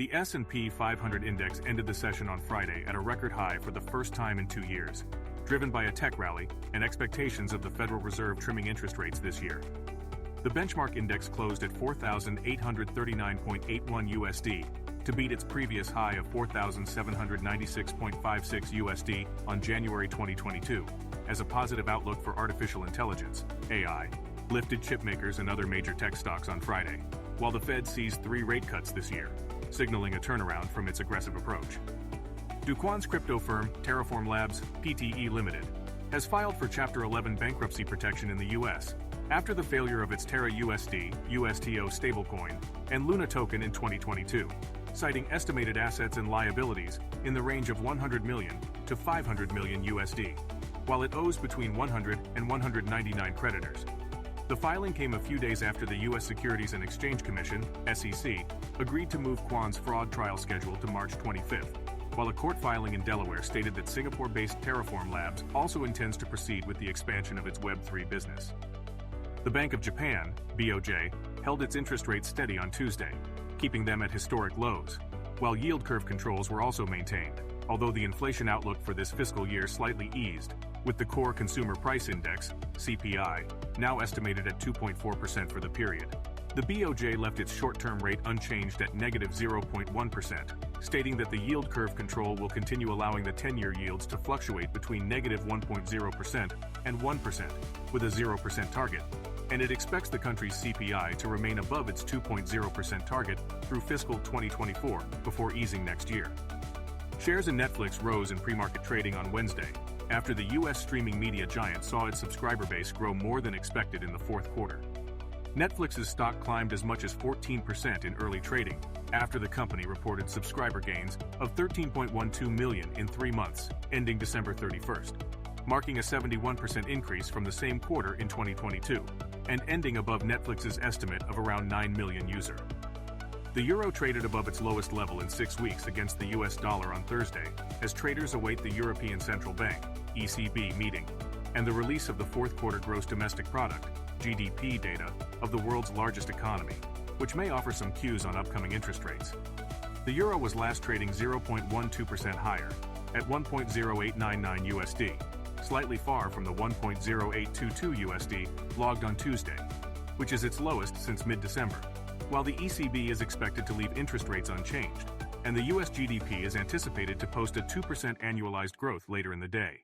The S&P 500 index ended the session on Friday at a record high for the first time in 2 years, driven by a tech rally and expectations of the Federal Reserve trimming interest rates this year. The benchmark index closed at 4,839.81 USD to beat its previous high of 4,796.56 USD on January 2022, as a positive outlook for artificial intelligence, AI, lifted chipmakers and other major tech stocks on Friday, while the Fed sees 3 rate cuts this year, signaling a turnaround from its aggressive approach. Kwon's crypto firm, Terraform Labs, Pte. Limited, has filed for Chapter 11 bankruptcy protection in the U.S. after the failure of its Terra USD, USTO stablecoin, and Luna token in 2022, citing estimated assets and liabilities in the range of 100 million to 500 million USD, while it owes between 100 and 199 creditors. The filing came a few days after the U.S. Securities and Exchange Commission, SEC, agreed to move Kwon's fraud trial schedule to March 25th, while a court filing in Delaware stated that Singapore-based Terraform Labs also intends to proceed with the expansion of its Web3 business. The Bank of Japan, BOJ, held its interest rates steady on Tuesday, keeping them at historic lows, while yield curve controls were also maintained, although the inflation outlook for this fiscal year slightly eased, with the Core Consumer Price Index, CPI, now estimated at 2.4% for the period. The BOJ left its short-term rate unchanged at negative 0.1%, stating that the yield curve control will continue allowing the 10-year yields to fluctuate between negative 1.0% and 1%, with a 0% target, and it expects the country's CPI to remain above its 2.0% target through fiscal 2024 before easing next year. Shares in Netflix rose in pre-market trading on Wednesday, after the U.S. streaming media giant saw its subscriber base grow more than expected in the fourth quarter. Netflix's stock climbed as much as 14% in early trading, after the company reported subscriber gains of 13.12 million in 3 months, ending December 31st, marking a 71% increase from the same quarter in 2022, and ending above Netflix's estimate of around 9 million users. The euro traded above its lowest level in 6 weeks against the US dollar on Thursday, as traders await the European Central Bank, ECB, meeting, and the release of the fourth quarter gross domestic product, GDP data, of the world's largest economy, which may offer some cues on upcoming interest rates. The euro was last trading 0.12% higher, at 1.0899 USD, slightly far from the 1.0822 USD logged on Tuesday, which is its lowest since mid-December, while the ECB is expected to leave interest rates unchanged, and the US GDP is anticipated to post a 2% annualized growth later in the day.